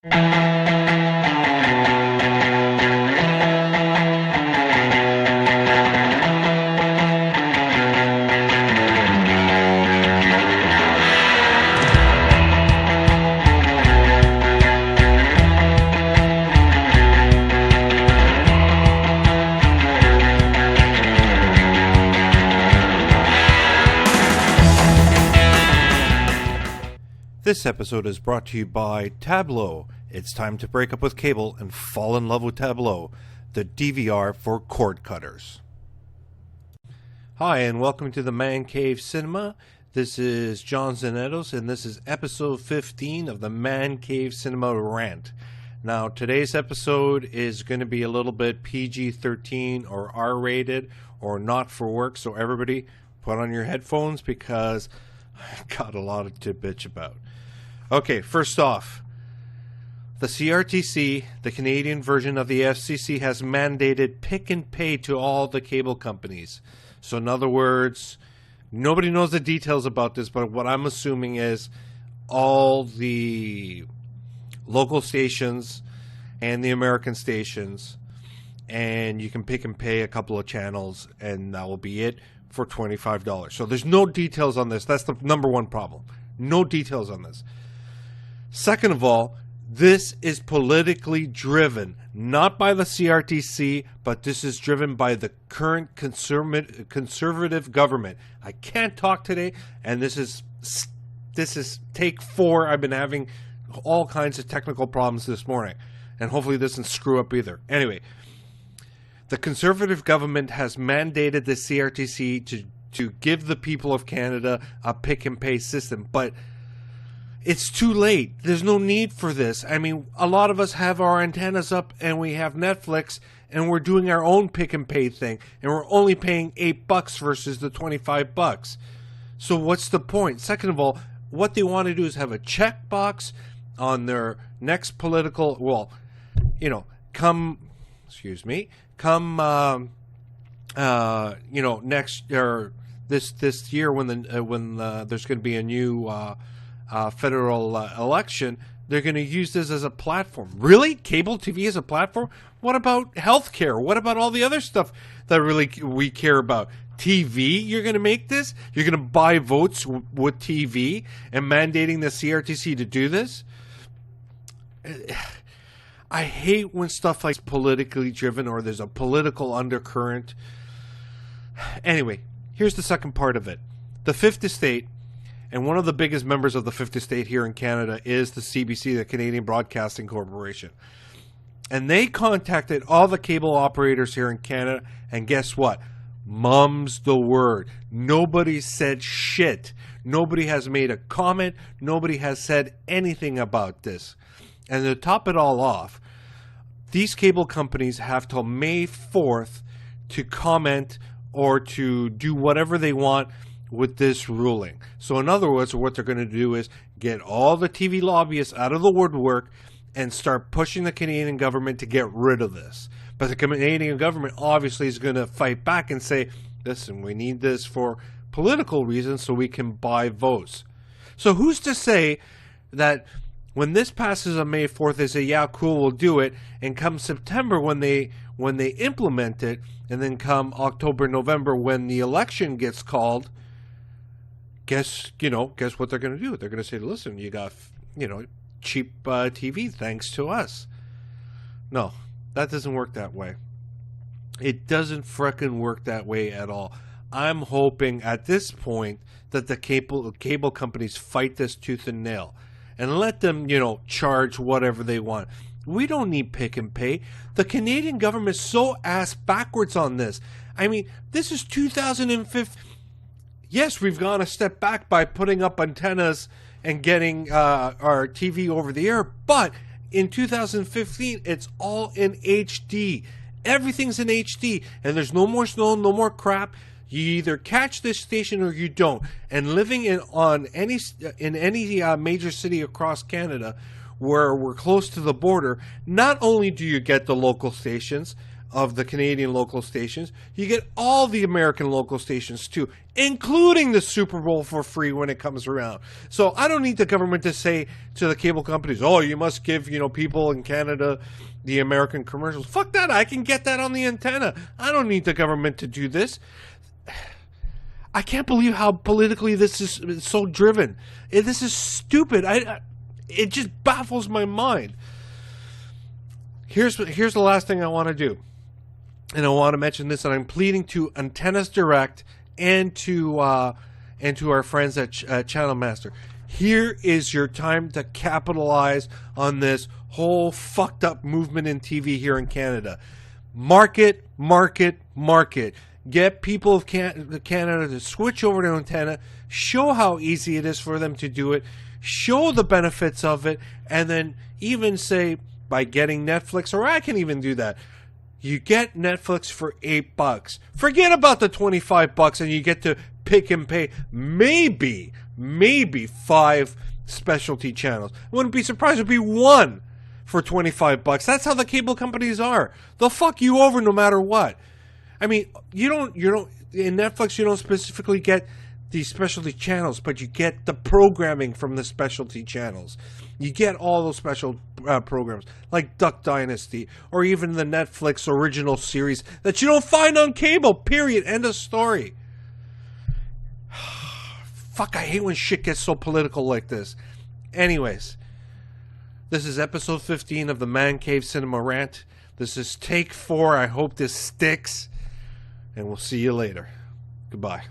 This episode is brought to you by Tableau. It's time to break up with cable and fall in love with Tableau, the DVR for cord cutters. Hi, and welcome to the Man Cave Cinema. This is John Zanettos, and this is episode 15 of the Man Cave Cinema Rant. Now, today's episode is going to be a little bit PG-13 or R-rated or not for work, so everybody put on your headphones because I've got a lot to bitch about. Okay, first off, the CRTC, the Canadian version of the FCC, has mandated pick and pay to all the cable companies. So in other words, nobody knows the details about this, but what I'm assuming is all the local stations and the American stations, and you can pick and pay a couple of channels, and that will be it for $25. So there's no details on this. That's the number one problem. No details on this. Second of all, this is politically driven, not by the CRTC, but this is driven by the current conservative government. I can't talk today, and this is take 4. I've been having all kinds of technical problems this morning, and hopefully this doesn't screw up either. Anyway, the conservative government has mandated the CRTC to give the people of Canada a pick and pay system, but it's too late. There's no need for this. I mean, a lot of us have our antennas up and we have Netflix and we're doing our own pick and pay thing, and we're only paying $8 versus the $25. So what's the point? Second of all, what they want to do is have a checkbox on their next political, next or this year when there's going to be a new federal election, they're going to use this as a platform. Really? Cable TV as a platform? What about healthcare? What about all the other stuff that really we care about? TV? You're going to make this? You're going to buy votes with TV and mandating the CRTC to do this? I hate when stuff like politically driven or there's a political undercurrent. Anyway, here's the second part of it. The Fifth Estate, and one of the biggest members of the Fifth Estate here in Canada is the CBC, the Canadian Broadcasting Corporation. And they contacted all the cable operators here in Canada, and guess what? Mum's the word. Nobody said shit. Nobody has made a comment. Nobody has said anything about this. And to top it all off, these cable companies have till May 4th to comment or to do whatever they want with this ruling. So in other words, what they're going to do is get all the TV lobbyists out of the woodwork and start pushing the Canadian government to get rid of this. But the Canadian government obviously is going to fight back and say, listen, we need this for political reasons so we can buy votes. So who's to say that when this passes on May 4th, they say, yeah, cool, we'll do it. And come September when they implement it, and then come October, November when the election gets called, guess what they're going to do? They're going to say, listen, you got, cheap TV thanks to us. No, that doesn't work that way. It doesn't frickin' work that way at all. I'm hoping at this point that the cable companies fight this tooth and nail and let them, charge whatever they want. We don't need pick and pay. The Canadian government is so ass backwards on this. I mean, this is 2015. Yes, we've gone a step back by putting up antennas and getting our TV over the air, but in 2015, it's all in HD. Everything's in HD, and there's no more snow, no more crap. You either catch this station or you don't. And living in any major city across Canada where we're close to the border, not only do you get the local stations, of the Canadian local stations. You get all the American local stations too, including the Super Bowl for free when it comes around. So I don't need the government to say to the cable companies, oh, you must give, people in Canada the American commercials. Fuck that. I can get that on the antenna. I don't need the government to do this. I can't believe how politically this is so driven. This is stupid. It just baffles my mind. Here's the last thing I want to do. And I want to mention this, and I'm pleading to Antennas Direct and to our friends at Channel Master. Here is your time to capitalize on this whole fucked up movement in TV here in Canada. Market. Get people of Canada to switch over to antenna. Show how easy it is for them to do it. Show the benefits of it, and then even say by getting Netflix, or I can even do that. You get Netflix for $8. Forget about the $25 and you get to pick and pay maybe 5 specialty channels. I wouldn't be surprised if it'd be 1 for $25. That's how the cable companies are. They'll fuck you over no matter what. I mean, you don't in Netflix you don't specifically get these specialty channels, but you get the programming from the specialty channels. You get all those special programs like Duck Dynasty, or even the Netflix original series that you don't find on cable, period, end of story. Fuck, I hate when shit gets so political like this. Anyways, this is episode 15 of the Man Cave Cinema Rant. This is take 4. I hope this sticks, and we'll see you later. Goodbye.